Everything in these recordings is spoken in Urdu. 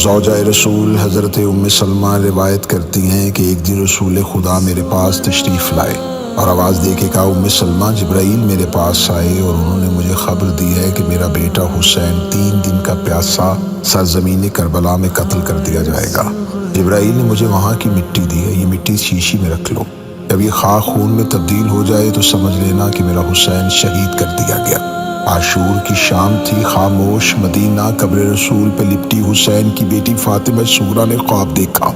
زوجہ رسول حضرت ام سلمہ روایت کرتی ہیں کہ ایک دن رسول خدا میرے پاس تشریف لائے اور آواز دے کے کہا، ام سلمہ جبرائیل میرے پاس آئے اور انہوں نے مجھے خبر دی ہے کہ میرا بیٹا حسین 3 دن کا پیاسا سرزمین کربلا میں قتل کر دیا جائے گا۔ جبرائیل نے مجھے وہاں کی مٹی دی ہے، یہ مٹی شیشی میں رکھ لو، جب یہ خاک خون میں تبدیل ہو جائے تو سمجھ لینا کہ میرا حسین شہید کر دیا گیا۔ عاشور کی شام تھی، خاموش مدینہ، قبر رسول پہ لپٹی حسین کی بیٹی فاطمہ صغریٰ نے خواب دیکھا۔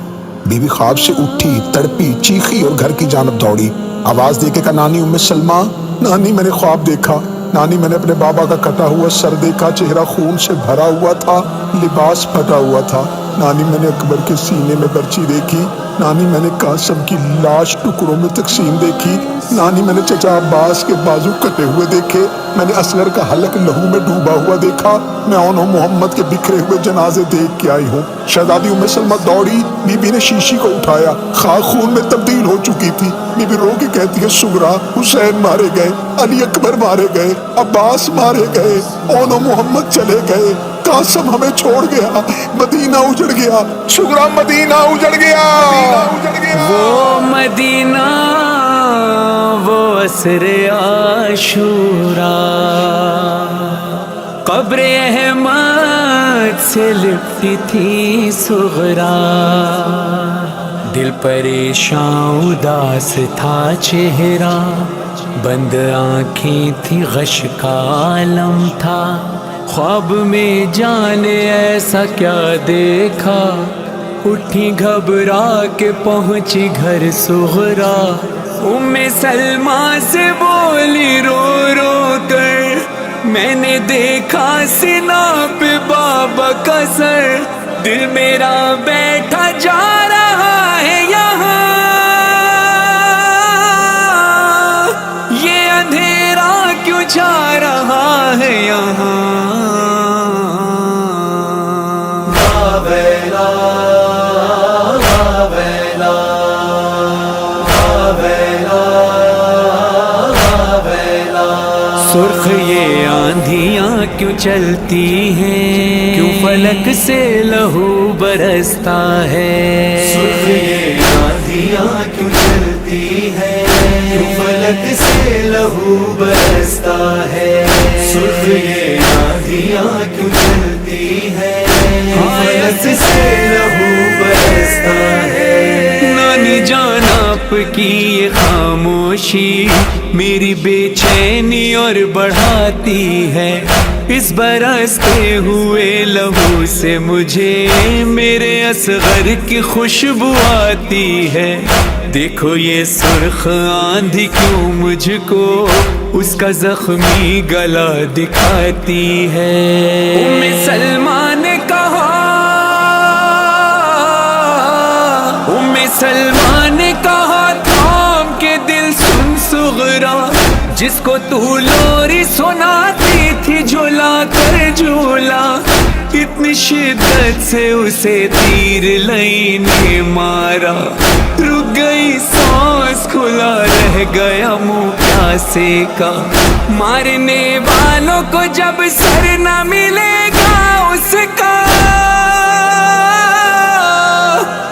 بی بی خواب سے اٹھی، تڑپی، چیخی اور گھر کی جانب دوڑی، آواز دے کے کہا، نانی ام سلمہ، نانی میں نے خواب دیکھا، نانی میں نے اپنے بابا کا کٹا ہوا سر دیکھا، چہرہ خون سے بھرا ہوا تھا، لباس پھٹا ہوا تھا، نانی میں نے اکبر کے سینے میں برچی دیکھی، نانی میں نے قاسم کی لاش ٹکڑوں میں تقسیم دیکھی، نانی میں نے چچا عباس کے بازو کٹے ہوئے دیکھے، میں نے اصغر کا حلق لہو میں ڈوبا ہوا دیکھا، میں انہوں محمد کے بکھرے ہوئے جنازے دیکھ کے آئی ہوں۔ شہزادی ام سلمہ دوڑی، بی بی نے شیشی کو اٹھایا، خاک خون میں تبدیل ہو چکی تھی، بی بی رو کے کہتی ہے، صغریٰ، حسین مارے گئے، علی اکبر مارے گئے، عباس مارے گئے، انہوں محمد چلے گئے، قاسم ہمیں چھوڑ گیا، مدینہ اجڑ گیا، صغریٰ مدینہ اجڑ گیا۔ وہ مدینہ، وہ عصر عاشورا، قبر احمد سے لپٹی تھی صغریٰ، دل پریشان اداس تھا چہرہ، بند آنکھیں تھی، غش کا عالم تھا، خواب میں جانے ایسا کیا دیکھا، اٹھی گھبرا کے پہنچی گھر صغریٰ، ام سلمہ سے بولی رو رو کر، میں نے دیکھا سینہ پہ بابا کا سر، دل میرا بیٹھا جا رہا ہے یہاں، یہ اندھیرا کیوں جا رہا ہے یہاں، سرخ یہ آندھیاں کیوں چلتی ہیں، کیوں فلک سے لہو برستا ہے، سرخ یہ آندھیاں کیوں چلتی ہیں، کیوں فلک سے لہو برستا ہے، سرخ یہ آندھیاں کیوں چلتی ہیں، کیوں فلک سے لہو برستا ہے۔ نانی جان آپ کی یہ خاموشی میری بے چینی اور بڑھاتی ہے، اس برستے ہوئے لہو سے مجھے میرے اصغر کی خوشبو آتی ہے، دیکھو یہ سرخ آندھی کیوں مجھ کو اس کا زخمی گلا دکھاتی ہے۔ ام سلمہ نے کہا، ام سلمہ نے کہا، تھام کے دل سن صغریٰ، جس کو تو لوری سناتی تھی جھولا کر جھولا، اتنی شدت سے اسے تیر لئی نے مارا، رک گئی سانس، کھلا رہ گیا منہ پیاسے کا، مارنے والوں کو جب سر نہ ملے گا اس کا،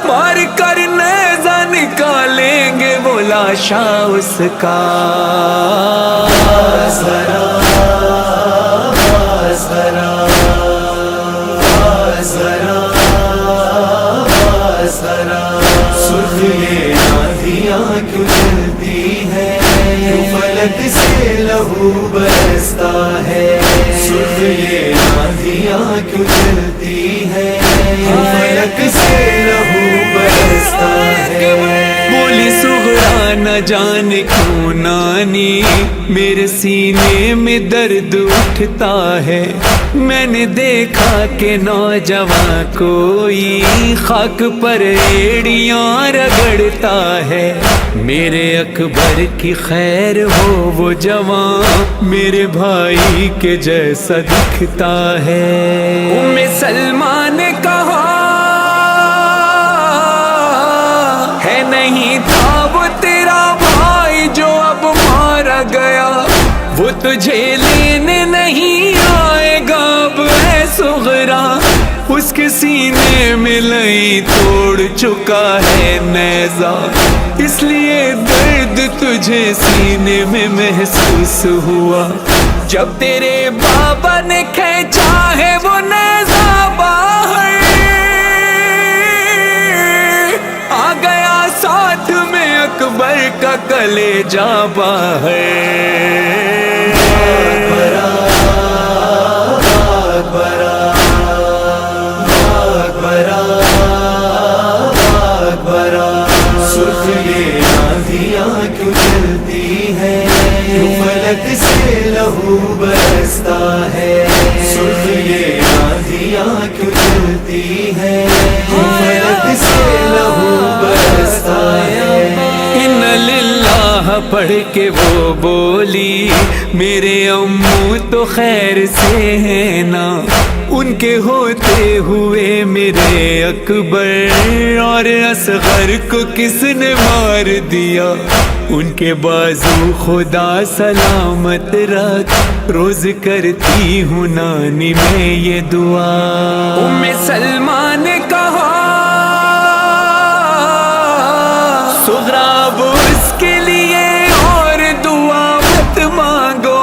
مار کر نیزہ نکالیں گے وہ لاشا اس کا، سرخ یہ آندھیاں کیوں چلتی ہیں، کیوں فلک سے لہو برستا ہے، سرخ یہ آندھیاں کیوں چلتی ہیں، کیوں فلک سے لہو برستا ہے۔ بولی صغریٰ، نہ جانے کیوں نانی میرے سینے میں درد اٹھتا ہے، میں نے دیکھا کہ نوجوان کوئی خاک پر ایڑیاں رگڑتا ہے، میرے اکبر کی خیر ہو وہ جوان میرے بھائی کے جیسا دکھتا ہے۔ ام سلمہ نے کہا، ہے نہیں تھا وہ تیرا بھائی جو اب مارا گیا، وہ تجھے لینے نہیں آئے گا اب اے صغریٰ، اس اس کے سینے میں لئی توڑ چکا ہے نیزہ، اس لیے درد تجھے سینے میں محسوس ہوا جب تیرے بابا نے کھینچا ہے وہ نیزہ باہر، آ گیا ساتھ میں اکبر کا کلیجہ باہر۔ سرخ یہ آندھیاں کیوں چلتی ہیں، کیوں فلک سے لہو برستا ہے، سرخ یہ آندھیاں کیوں چلتی ہیں، کیوں فلک سے لہو برستا ہے۔ ان للہ پڑھ کے وہ بولی میرے امو تو خیر سے ہیں نا، ان کے ہوتے ہوئے میرے اکبر اور اصغر کو کس نے مار دیا، ان کے بازو خدا سلامت رکھ، روز کرتی ہوں نانی میں یہ دعا۔ ام سلمہ نے کہا صغرا اب اس کے لیے اور دعا مت مانگو،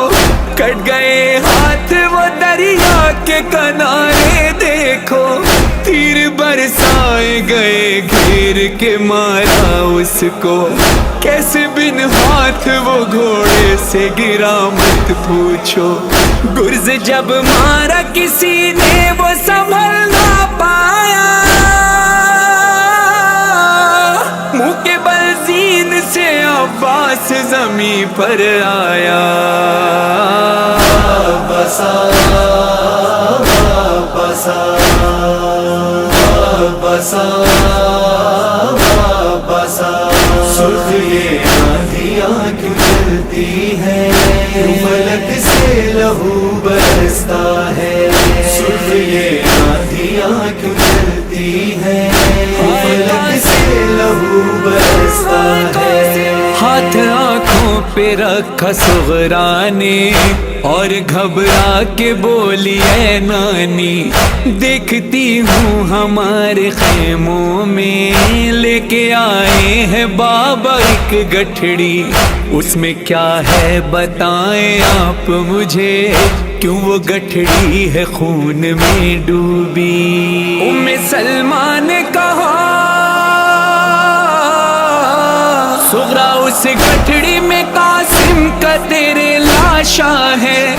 کٹ گئے ہاتھ وہ دریا کے کنارے دیکھو، تیر برسائے گئے گھیر کے مارا اس کو، کیسے بن ہاتھ وہ گھوڑے سے گرا مت پوچھو، گرز جب مارا کسی نے وہ سنبھل نہ پایا، منہ کے بل زین سے عباس زمین پر آیا۔ بسا بسا بسا بسا سرخ یہ آندھیاں کیوں چلتی ہیں، کیوں فلک سے لہو برستا ہے، سرخ یہ آندھیاں کیوں چلتی ہیں، کیوں فلک سے لہو برستا ہے۔ ہاتھ آنکھوں پہ رکھا صغرا نے اور گھبرا کے بولی اے نانی، دیکھتی ہوں ہمارے خیموں میں لے کے آئے ہیں بابا ایک گٹھڑی، اس میں کیا ہے بتائیں آپ مجھے، کیوں وہ گٹھڑی ہے خون میں ڈوبی۔ ام سلمہ نے کہا صغرا اس گٹھڑی میں قاسم کا تیرے لاشا ہے،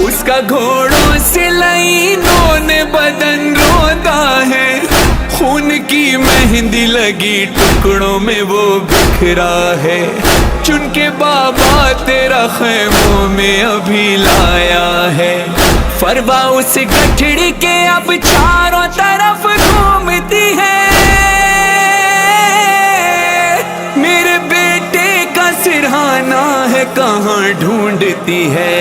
اس کا گھوڑوں سے لائنوں نے بدن رودا ہے، خون کی مہندی لگی ٹکڑوں میں وہ بکھرا ہے، چن کے بابا تیرا خیموں میں ابھی لایا ہے، فروا اس گٹھڑی کے اب چاروں طرف گھومتی ہے، میرے بیٹے کا سرہانا ہے کہاں ڈھونڈتی ہے۔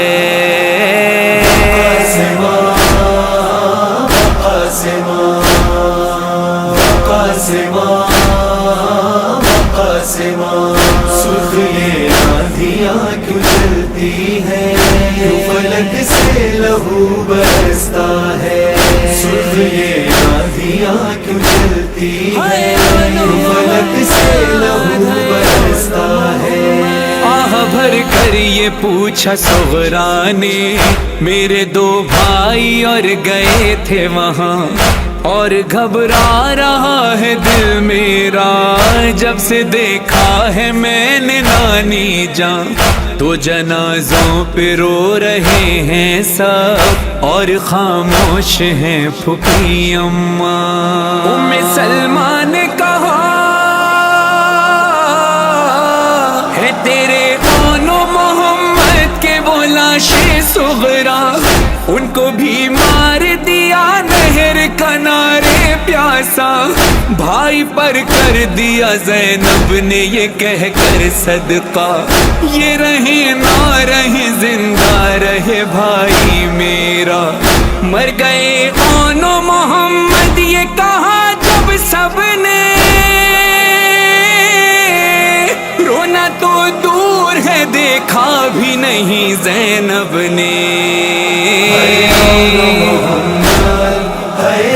سرخ یہ آندھیاں کیوں چلتی ہیں، کیوں فلک سے لہو برستا ہے، سرخ یہ آندھیاں کیوں چلتی ہیں، کیوں فلک سے لہو برستا ہے۔ آہ بھر کر یہ پوچھا صغرا نے، میرے دو بھائی اور گئے تھے وہاں، اور گھبرا رہا ہے دل میرا جب سے دیکھا ہے میں نے نانی جان، تو جنازوں پہ رو رہے ہیں سب اور خاموش ہیں پھوپھی اماں۔ ام سلمہ نے کہا ہے تیرے آنو محمد کے وہ لاشیں صغرا، ان کو بھی مار دیا نہر کنارے پیاسا، بھائی پر کر دیا زینب نے یہ کہہ کر صدقہ، یہ رہے نہ رہے زندہ رہے بھائی میرا، مر گئے آنو محمد یہ کہا جب سب نے، رونا تو دور ہے دیکھا بھی نہیں زینب نے۔ ہے